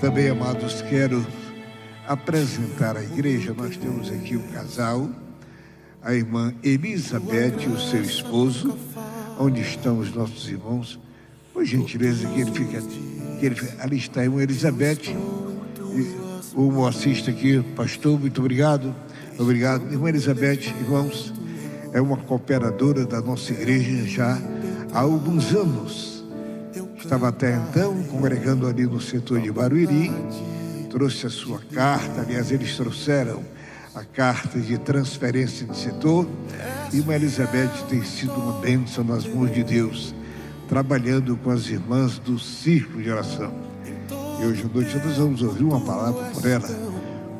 Também, amados, quero apresentar à igreja. Nós temos aqui um casal, a irmã Elizabeth e o seu esposo. Onde estão os nossos irmãos? Por gentileza, que ele fica. Ali está a irmã Elizabeth. O Moacir está aqui, pastor, muito obrigado. Obrigado. Irmã Elizabeth, irmãos, é uma cooperadora da nossa igreja já há alguns anos. Estava até então congregando ali no setor de Barueri. Trouxe a sua carta, aliás, eles trouxeram a carta de transferência de setor. E irmã Elizabeth tem sido uma bênção nas mãos de Deus, trabalhando com as irmãs do círculo de oração. E hoje à noite nós vamos ouvir uma palavra por ela,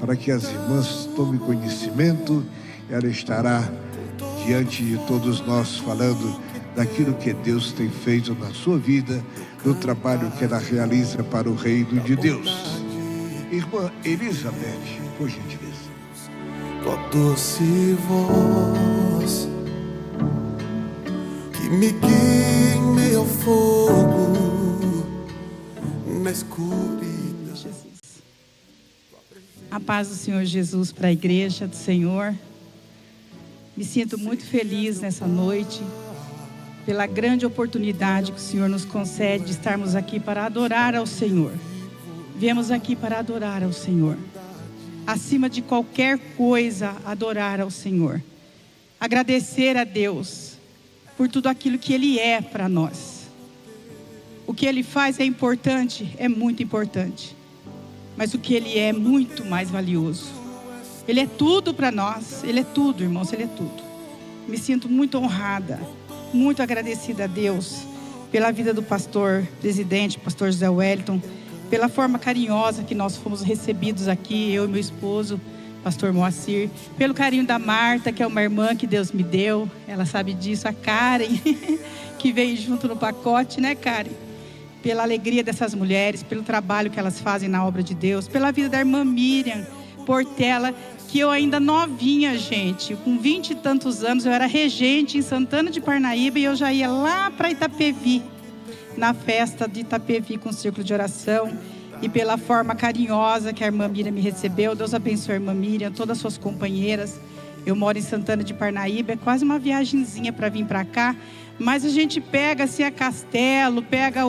para que as irmãs tomem conhecimento. Ela estará diante de todos nós falando daquilo que Deus tem feito na sua vida, do trabalho que ela realiza para o reino de Deus. Irmã Elizabeth, por gentileza. Tua doce voz que me guia em meio ao fogo na escuridão. Jesus. A paz do Senhor Jesus para a igreja do Senhor. Me sinto muito feliz nessa noite pela grande oportunidade que o Senhor nos concede de estarmos aqui para adorar ao Senhor. Viemos aqui para adorar ao Senhor. Acima de qualquer coisa, adorar ao Senhor. Agradecer a Deus por tudo aquilo que Ele é para nós. O que Ele faz é importante, é muito importante. Mas o que Ele é muito mais valioso. Ele é tudo para nós. Ele é tudo, irmãos, Ele é tudo. Me sinto muito honrada, muito agradecida a Deus pela vida do pastor presidente, pastor José Wellington, pela forma carinhosa que nós fomos recebidos aqui, eu e meu esposo, pastor Moacir, pelo carinho da Marta, que é uma irmã que Deus me deu, ela sabe disso, a Karen, que veio junto no pacote, né, Karen? Pela alegria dessas mulheres, pelo trabalho que elas fazem na obra de Deus, pela vida da irmã Miriam Portela, que eu ainda novinha, gente, com 20 e tantos anos, eu era regente em Santana de Parnaíba e eu já ia lá para Itapevi, na festa de Itapevi com o círculo de oração, e pela forma carinhosa que a irmã Miriam me recebeu. Deus abençoe a irmã Miriam, todas as suas companheiras. Eu moro em Santana de Parnaíba, é quase uma viagenzinha para vir para cá, mas a gente pega assim a Castelo, pega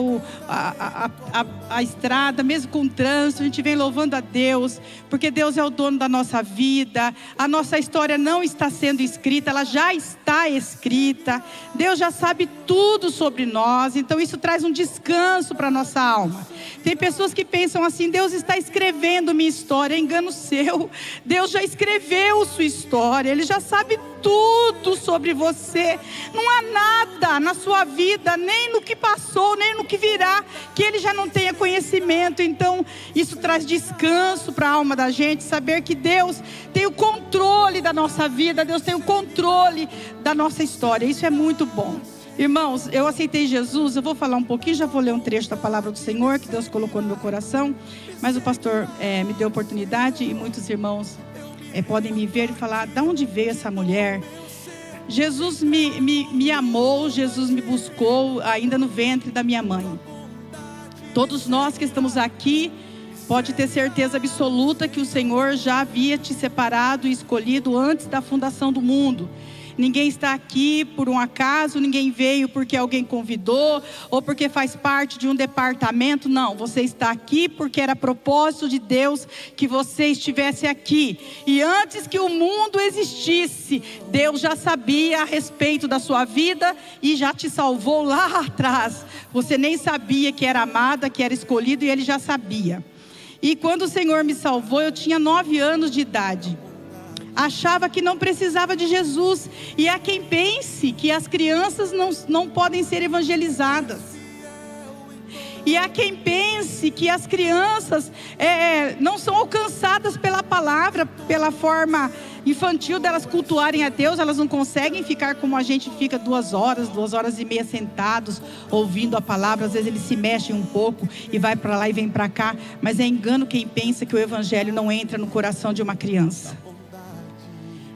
a estrada, mesmo com o trânsito, a gente vem louvando a Deus, porque Deus é o dono da nossa vida. A nossa história não está sendo escrita, ela já está escrita. Deus já sabe tudo sobre nós, então isso traz um descanso para a nossa alma. Tem pessoas que pensam assim: Deus está escrevendo minha história. É engano seu. Deus já escreveu sua história, Ele já sabe tudo sobre você. Não há nada na sua vida, nem no que passou, nem no que virá, que Ele já não tenha conhecimento. Então isso traz descanso para a alma da gente, saber que Deus tem o controle da nossa vida, Deus tem o controle da nossa história. Isso é muito bom. Irmãos, eu aceitei Jesus. Eu vou falar um pouquinho, já vou ler um trecho da palavra do Senhor que Deus colocou no meu coração, mas o pastor me deu oportunidade, e muitos irmãos podem me ver e falar: de onde veio essa mulher? Jesus me amou, Jesus me buscou ainda no ventre da minha mãe. Todos nós que estamos aqui, pode ter certeza absoluta que o Senhor já havia te separado e escolhido antes da fundação do mundo. Ninguém está aqui por um acaso, ninguém veio porque alguém convidou ou porque faz parte de um departamento. Não, você está aqui porque era propósito de Deus que você estivesse aqui. E antes que o mundo existisse, Deus já sabia a respeito da sua vida e já te salvou lá atrás. Você nem sabia que era amada, que era escolhido, e Ele já sabia. E quando o Senhor me salvou, eu tinha 9 anos de idade. Achava que não precisava de Jesus. E há quem pense que as crianças não podem ser evangelizadas. E há quem pense que as crianças não são alcançadas pela palavra, pela forma infantil delas cultuarem a Deus. Elas não conseguem ficar como a gente fica 2 horas e meia sentados ouvindo a palavra. Às vezes eles se mexem um pouco e vai para lá e vem para cá. Mas é engano quem pensa que o evangelho não entra no coração de uma criança.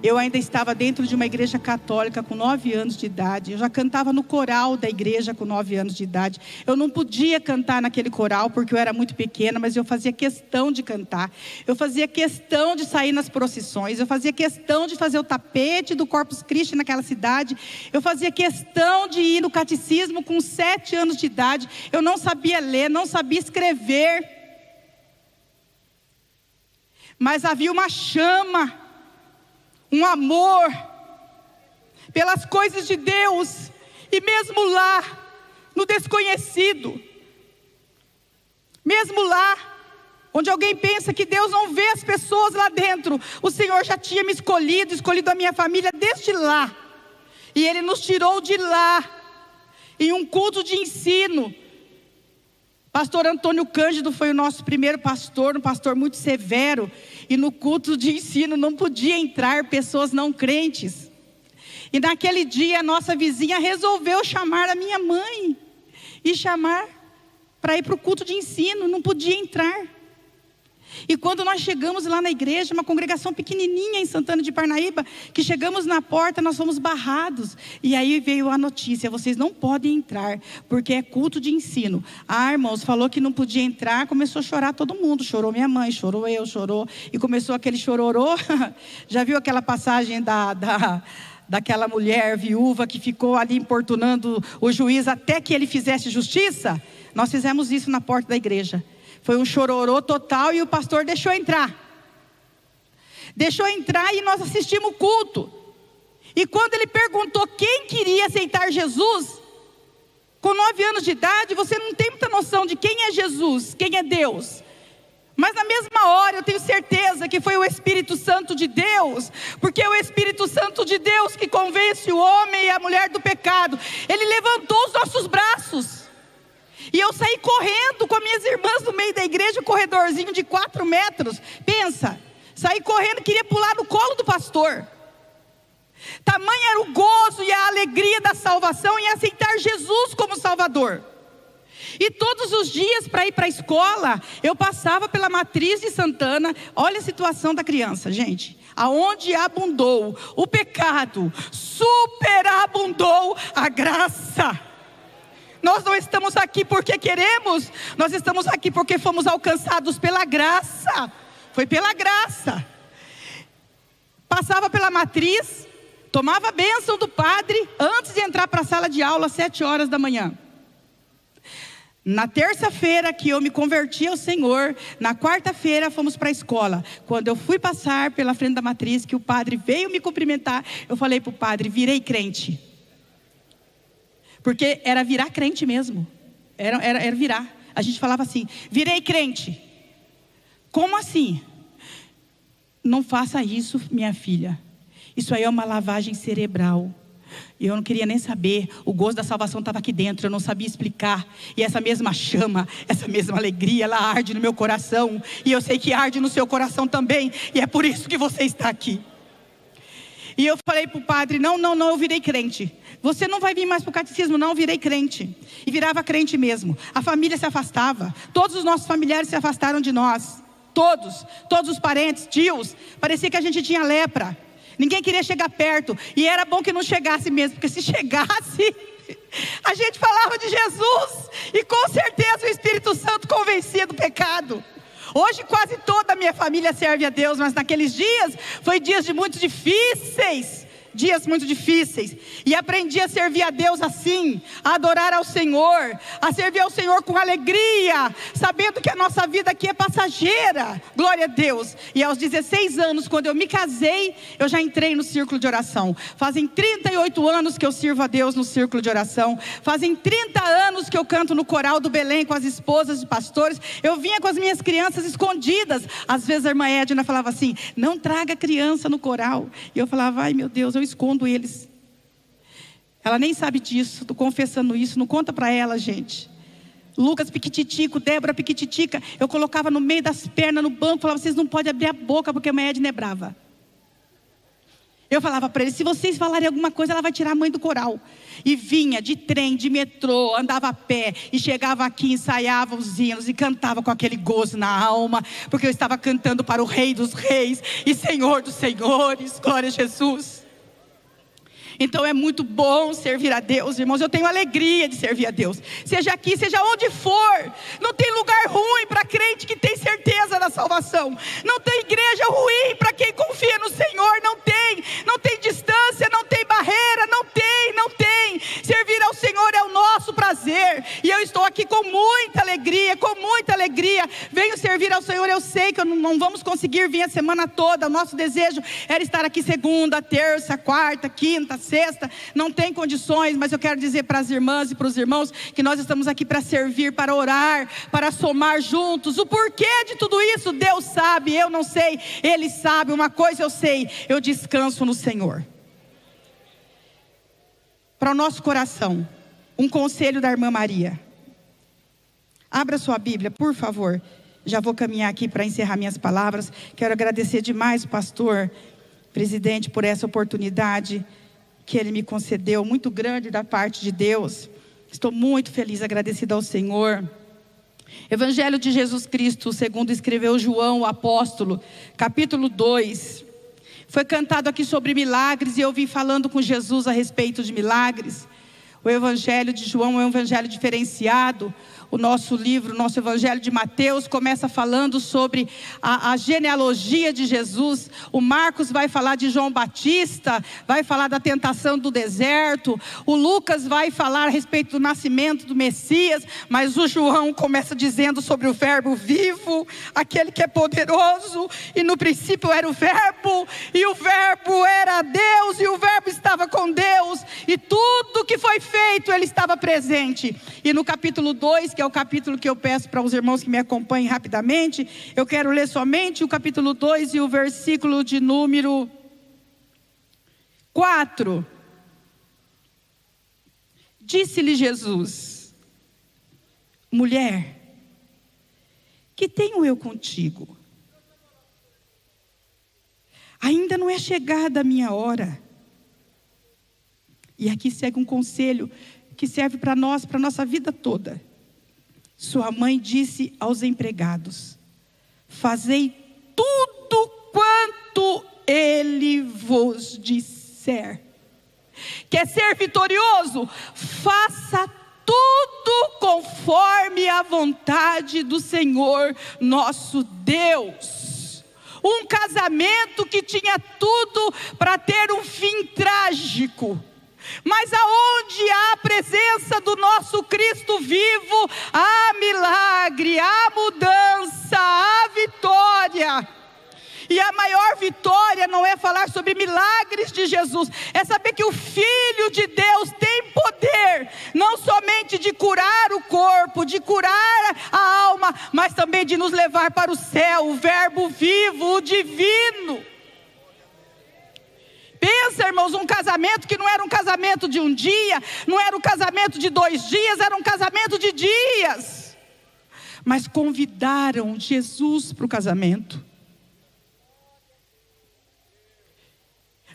Eu ainda estava dentro de uma igreja católica com 9 anos de idade. Eu já cantava no coral da igreja com 9 anos de idade. Eu não podia cantar naquele coral porque eu era muito pequena, mas eu fazia questão de cantar. Eu fazia questão de sair nas procissões. Eu fazia questão de fazer o tapete do Corpus Christi naquela cidade. Eu fazia questão de ir no catecismo com 7 anos de idade. Eu não sabia ler, não sabia escrever. Mas havia uma chama, um amor pelas coisas de Deus. E mesmo lá, no desconhecido, mesmo lá, onde alguém pensa que Deus não vê as pessoas lá dentro, o Senhor já tinha me escolhido a minha família desde lá. E Ele nos tirou de lá, em um culto de ensino. Pastor Antônio Cândido foi o nosso primeiro pastor, um pastor muito severo. E no culto de ensino não podia entrar pessoas não crentes. E naquele dia a nossa vizinha resolveu chamar a minha mãe. E chamar para ir para o culto de ensino, não podia entrar. E quando nós chegamos lá na igreja, uma congregação pequenininha em Santana de Parnaíba, que chegamos na porta, nós fomos barrados. E aí veio a notícia: vocês não podem entrar, porque é culto de ensino. Irmãos, falou que não podia entrar, começou a chorar todo mundo. Chorou minha mãe, chorou eu, chorou. E começou aquele chororô. Já viu aquela passagem daquela mulher viúva que ficou ali importunando o juiz até que ele fizesse justiça? Nós fizemos isso na porta da igreja. Foi um chororô total e o pastor deixou entrar. Deixou entrar e nós assistimos o culto. E quando ele perguntou quem queria aceitar Jesus, com 9 anos de idade, você não tem muita noção de quem é Jesus, quem é Deus. Mas na mesma hora eu tenho certeza que foi o Espírito Santo de Deus, porque é o Espírito Santo de Deus que convence o homem e a mulher do pecado. Ele levantou os nossos braços. E eu saí correndo com as minhas irmãs no meio da igreja, um corredorzinho de 4 metros. Pensa, saí correndo, queria pular no colo do pastor. Tamanho era o gozo e a alegria da salvação em aceitar Jesus como Salvador. E todos os dias para ir para a escola, eu passava pela Matriz de Santana. Olha a situação da criança, gente. Aonde abundou o pecado, superabundou a graça. Nós não estamos aqui porque queremos, nós estamos aqui porque fomos alcançados pela graça. Foi pela graça. Passava pela Matriz, tomava a bênção do padre antes de entrar para a sala de aula às 7 horas da manhã. Na terça-feira que eu me converti ao Senhor, na quarta-feira fomos para a escola. Quando eu fui passar pela frente da Matriz, que o padre veio me cumprimentar, eu falei para o padre: virei crente. Porque era virar crente mesmo. Era virar. A gente falava assim: virei crente. Como assim? Não faça isso, minha filha. Isso aí é uma lavagem cerebral. E eu não queria nem saber. O gozo da salvação estava aqui dentro. Eu não sabia explicar. E essa mesma chama, essa mesma alegria, ela arde no meu coração. E eu sei que arde no seu coração também. E é por isso que você está aqui. E eu falei para o padre: não, eu virei crente. Você não vai vir mais para o catecismo, não, eu virei crente. E virava crente mesmo. A família se afastava. Todos os nossos familiares se afastaram de nós. Todos os parentes, tios. Parecia que a gente tinha lepra. Ninguém queria chegar perto. E era bom que não chegasse mesmo, porque se chegasse, a gente falava de Jesus. E com certeza o Espírito Santo convencia do pecado. Hoje quase toda a minha família serve a Deus, mas naqueles dias, foi dias muito difíceis. E aprendi a servir a Deus assim, a adorar ao Senhor, a servir ao Senhor com alegria, sabendo que a nossa vida aqui é passageira. Glória a Deus. E aos 16 anos, quando eu me casei, eu já entrei no círculo de oração. Fazem 38 anos que eu sirvo a Deus no círculo de oração. Fazem 30 anos que eu canto no coral do Belém com as esposas de pastores. Eu vinha com as minhas crianças escondidas. Às vezes a irmã Edna falava assim: não traga criança no coral. E eu falava: ai meu Deus, eu escondo eles. Ela nem sabe disso, estou confessando isso, não conta para ela, gente. Lucas piquititico, Débora piquititica, eu colocava no meio das pernas no banco, falava: vocês não podem abrir a boca porque a mãe Edna é brava. Eu falava para ele, se vocês falarem alguma coisa, ela vai tirar a mãe do coral. E vinha de trem, de metrô, andava a pé, e chegava aqui, ensaiava os hinos, e cantava com aquele gozo na alma, porque eu estava cantando para o Rei dos Reis, e Senhor dos Senhores, glória a Jesus. Então é muito bom servir a Deus, irmãos. Eu tenho alegria de servir a Deus, seja aqui, seja onde for. Não tem lugar ruim para crente que tem certeza da salvação. Não tem igreja ruim para quem confia no Senhor. Não tem distância, não tem barreira, não tem. Servir ao Senhor é o nosso prazer, e eu estou aqui com muita alegria. Venho servir ao Senhor. Eu sei que não vamos conseguir vir a semana toda. O nosso desejo era estar aqui segunda, terça, quarta, quinta, sexta. Não tem condições, mas eu quero dizer para as irmãs e para os irmãos que nós estamos aqui para servir, para orar, para somar juntos. O porquê de tudo isso, Deus sabe, eu não sei, Ele sabe. Uma coisa eu sei, eu descanso no Senhor. Para o nosso coração, um conselho da irmã Maria. Abra sua Bíblia, por favor. Já vou caminhar aqui para encerrar minhas palavras. Quero agradecer demais, pastor, presidente, por essa oportunidade que ele me concedeu, muito grande da parte de Deus. Estou muito feliz, agradecida ao Senhor. Evangelho de Jesus Cristo, segundo escreveu João, o apóstolo, capítulo 2. Foi cantado aqui sobre milagres, e eu vim falando com Jesus a respeito de milagres. O Evangelho de João é um evangelho diferenciado. O nosso livro, o nosso Evangelho de Mateus começa falando sobre a genealogia de Jesus. O Marcos vai falar de João Batista, vai falar da tentação do deserto. O Lucas vai falar a respeito do nascimento do Messias. Mas o João começa dizendo sobre o verbo vivo, aquele que é poderoso. E no princípio era o verbo, e o verbo era Deus, e o verbo estava com Deus. E tudo que foi feito, ele estava presente. E no capítulo 2, que é o capítulo que eu peço para os irmãos que me acompanhem rapidamente, eu quero ler somente o capítulo 2 e o versículo de número 4. Disse-lhe Jesus: mulher, que tenho eu contigo? Ainda não é chegada a minha hora. E aqui segue um conselho que serve para nós, para a nossa vida toda. Sua mãe disse aos empregados: fazei tudo quanto ele vos disser. Quer ser vitorioso? Faça tudo conforme a vontade do Senhor nosso Deus. Um casamento que tinha tudo para ter um fim trágico. Mas aonde há a presença do nosso Cristo vivo, há milagre, há mudança, há vitória. E a maior vitória não é falar sobre milagres de Jesus, é saber que o Filho de Deus tem poder, não somente de curar o corpo, de curar a alma, mas também de nos levar para o céu, o verbo vivo, o divino. Pensa, irmãos, um casamento que não era um casamento de um dia, não era um casamento de 2 dias, era um casamento de dias. Mas convidaram Jesus para o casamento.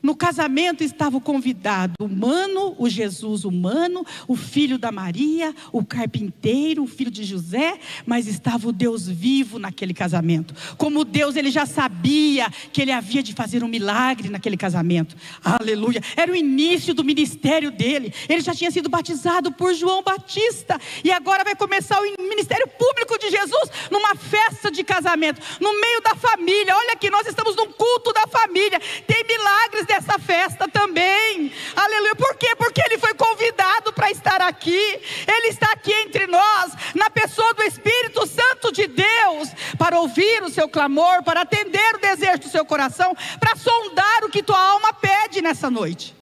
No casamento estava o convidado humano, o Jesus humano, o filho da Maria, o carpinteiro, o filho de José, mas estava o Deus vivo naquele casamento. Como Deus, ele já sabia que ele havia de fazer um milagre naquele casamento. Aleluia! Era o início do ministério dele. Ele já tinha sido batizado por João Batista, e agora vai começar o ministério público de Jesus numa festa de casamento, no meio da família. Olha aqui, nós estamos num culto da família. Tem milagres dessa festa também, aleluia. Por quê? Porque ele foi convidado para estar aqui. Ele está aqui entre nós, na pessoa do Espírito Santo de Deus, para ouvir o seu clamor, para atender o desejo do seu coração, para sondar o que tua alma pede nessa noite.